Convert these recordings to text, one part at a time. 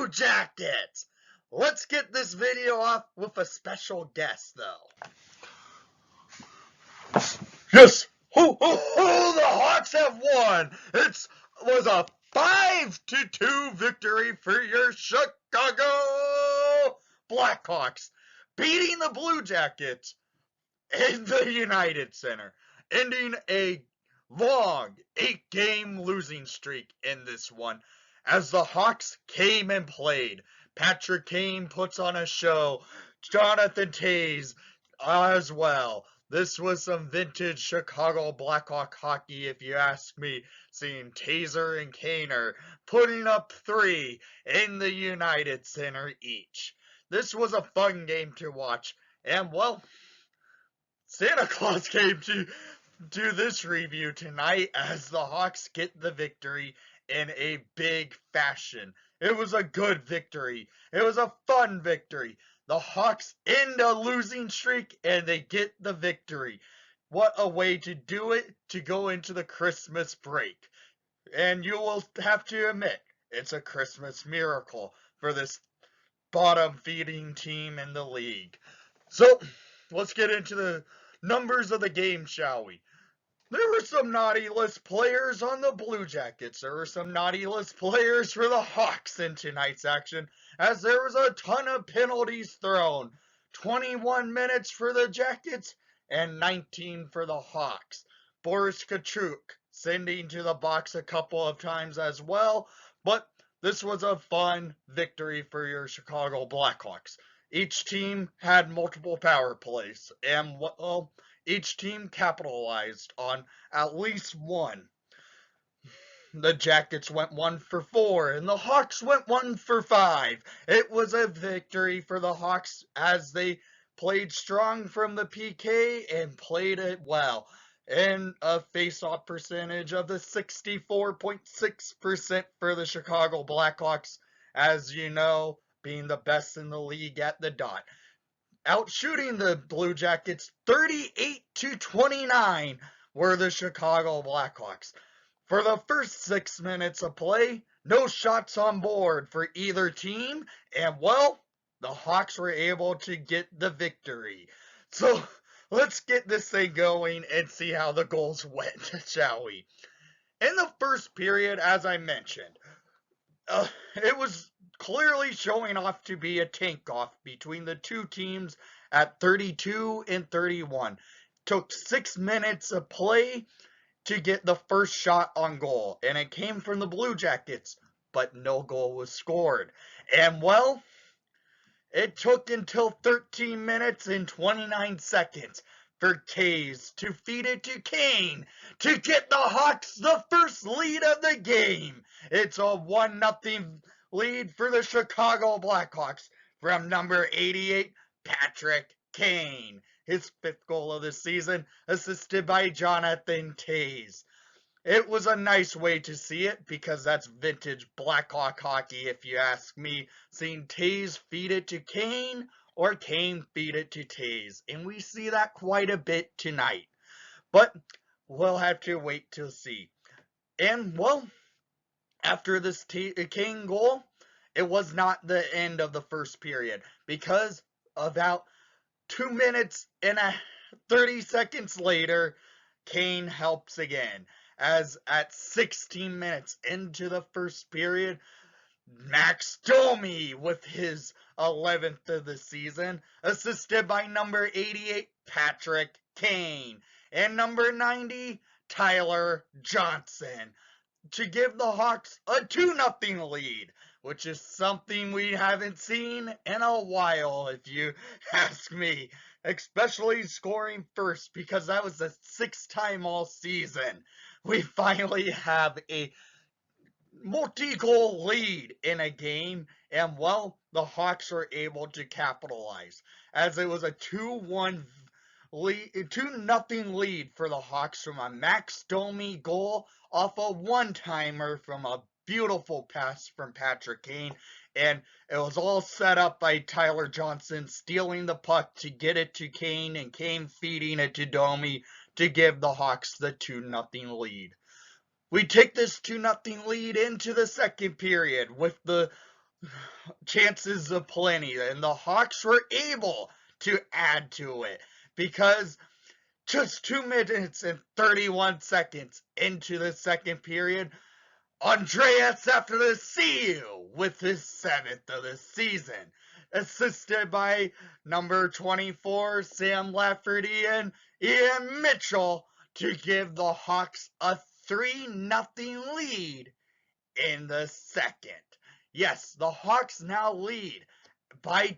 Blue Jackets. Let's get this video off with a special guest, though. Yes! Ho, ho, ho! The Hawks have won! It was a 5-2 victory for your Chicago Blackhawks, beating the Blue Jackets in the United Center, ending a long 8-game losing streak in this one. As the Hawks came and played, Patrick Kane puts on a show, Jonathan Toews as well. This was some vintage Chicago Blackhawk hockey, if you ask me, seeing Taser and Kaner putting up 3 in the United Center each. This was a fun game to watch, and well, Santa Claus came to do this review tonight as the Hawks get the victory in a big fashion. It was a good victory. It was a fun victory. The Hawks end a losing streak and they get the victory. What a way to do it, to go into the Christmas break. And you will have to admit, it's a Christmas miracle for this bottom feeding team in the league. So, let's get into the numbers of the game, shall we? There were some naughty list players on the Blue Jackets. There were some naughty list players for the Hawks in tonight's action, as there was a ton of penalties thrown. 21 minutes for the Jackets and 19 for the Hawks. Boris Kachuk sending to the box a couple of times as well, but this was a fun victory for your Chicago Blackhawks. Each team had multiple power plays, and well, each team capitalized on at least one. The Jackets went 1 for 4, and the Hawks went 1 for 5. It was a victory for the Hawks as they played strong from the PK and played it well. And a face-off percentage of the 64.6% for the Chicago Blackhawks, as you know, being the best in the league at the dot. Outshooting the Blue Jackets 38-29 were the Chicago Blackhawks. For the first 6 minutes of play, no shots on board for either team, and well, the Hawks were able to get the victory. So, let's get this thing going and see how the goals went, shall we? In the first period, as I mentioned, it was clearly showing off to be a tank-off between the two teams at 32 and 31. Took 6 minutes of play to get the first shot on goal, and it came from the Blue Jackets, but no goal was scored. And well, it took until 13 minutes and 29 seconds for Toews to feed it to Kane to get the Hawks the first lead of the game. It's a 1-0 lead for the Chicago Blackhawks from number 88, Patrick Kane. His 5th goal of the season, assisted by Jonathan Toews. It was a nice way to see it because that's vintage Blackhawk hockey, if you ask me. Seeing Toews feed it to Kane or Kane feed it to Toews. And we see that quite a bit tonight. But we'll have to wait to see. And, well, after this Kane goal, it was not the end of the first period, because about 2 minutes and 30 seconds later, Kane helps again, as at 16 minutes into the first period, Max Domi with his 11th of the season, assisted by number 88, Patrick Kane, and number 90, Tyler Johnson, to give the Hawks a 2-0 lead, which is something we haven't seen in a while, if you ask me. Especially scoring first, because that was the 6th time all season we finally have a multi-goal lead in a game, and well, the Hawks were able to capitalize, as it was a 2-1 lead, 2-0 lead for the Hawks from a Max Domi goal off a one-timer from a beautiful pass from Patrick Kane, and it was all set up by Tyler Johnson stealing the puck to get it to Kane, and Kane feeding it to Domi to give the Hawks the 2-0 lead. We take this 2-0 lead into the second period with the chances aplenty, and the Hawks were able to add to it because just 2 minutes and 31 seconds into the second period, Andreas Athanasiou with his 7th of the season, assisted by number 24 Sam Lafferty and Ian Mitchell to give the Hawks a 3-0 lead in the second. Yes, the Hawks now lead by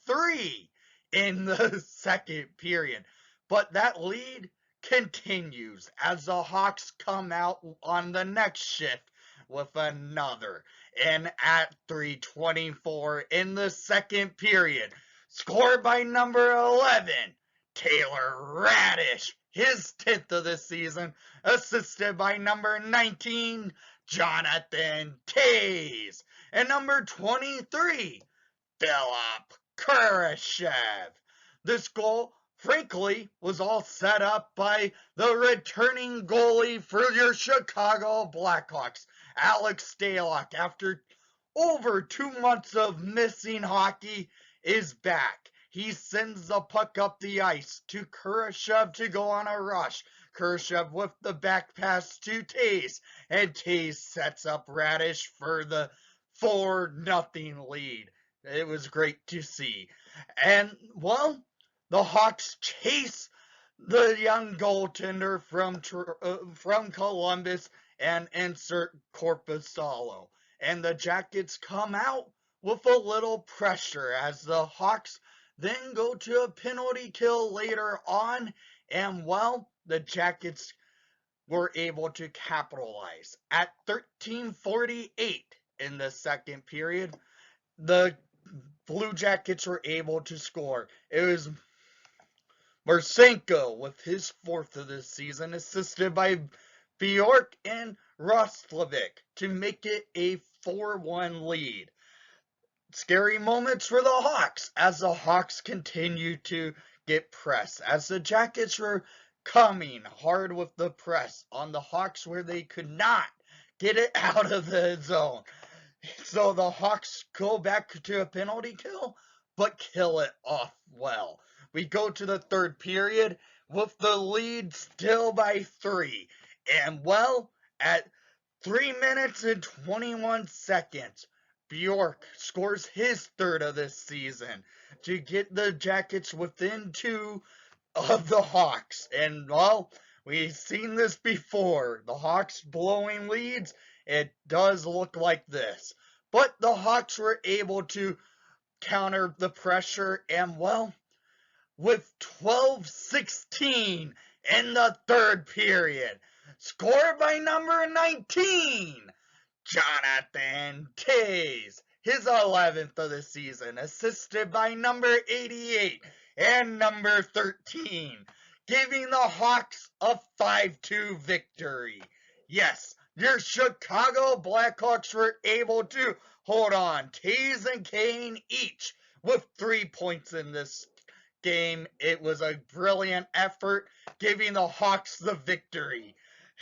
3 in the second period, but that lead continues as the Hawks come out on the next shift with another. And at 3:24 in the second period, scored by number 11, Taylor Radish, his 10th of the season, assisted by number 19, Jonathan Toews, and number 23, Philip Kurashev. This goal, frankly, was all set up by the returning goalie for your Chicago Blackhawks, Alex Stalock, after over 2 months of missing hockey, is back. He sends the puck up the ice to Kurashev to go on a rush. Kurashev with the back pass to Toews, and Toews sets up Radish for the 4-0 lead. It was great to see. And, well, the Hawks chase the young goaltender from Columbus and insert Korpisalo. And the Jackets come out with a little pressure as the Hawks then go to a penalty kill later on. And, well, the Jackets were able to capitalize. At 13:48 in the second period, the Blue Jackets were able to score. It was Marchenko with his 4th of the season, assisted by Bjork and Roslovic to make it a 4-1 lead. Scary moments for the Hawks as the Hawks continue to get pressed, as the Jackets were coming hard with the press on the Hawks where they could not get it out of the zone. So the Hawks go back to a penalty kill, but kill it off well. We go to the third period with the lead still by 3. And, well, at 3 minutes and 21 seconds, Bjork scores his 3rd of the season to get the Jackets within 2 of the Hawks. And, well, we've seen this before. The Hawks blowing leads, it does look like this. But the Hawks were able to counter the pressure, and, well, with 12:16 in the third period, scored by number 19, Jonathan Toews, his 11th of the season, assisted by number 88 and number 13, giving the Hawks a 5-2 victory. Yes, your Chicago Blackhawks were able to hold on. Toews and Kane each with 3 points in this game. It was a brilliant effort, giving the Hawks the victory.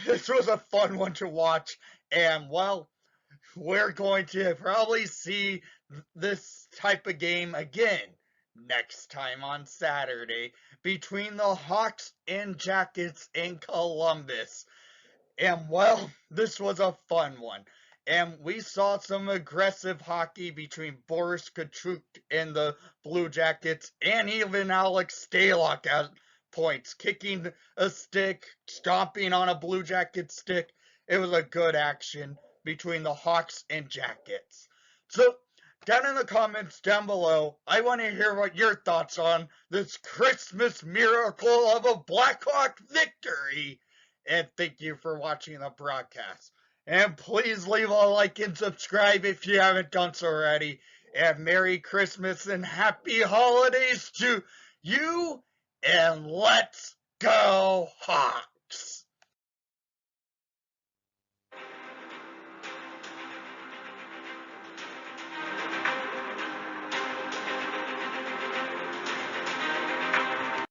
This was a fun one to watch, and, well, we're going to probably see this type of game again next time on Saturday between the Hawks and Jackets in Columbus. And, well, this was a fun one. And we saw some aggressive hockey between Boris Katchouk and the Blue Jackets, and even Alex Stalock at points, kicking a stick, stomping on a Blue Jacket stick. It was a good action between the Hawks and Jackets. So, down in the comments down below, I want to hear what your thoughts on this Christmas miracle of a Blackhawk victory. And thank you for watching the broadcast. And please leave a like and subscribe if you haven't done so already. And Merry Christmas and Happy Holidays to you. And let's go Hawks!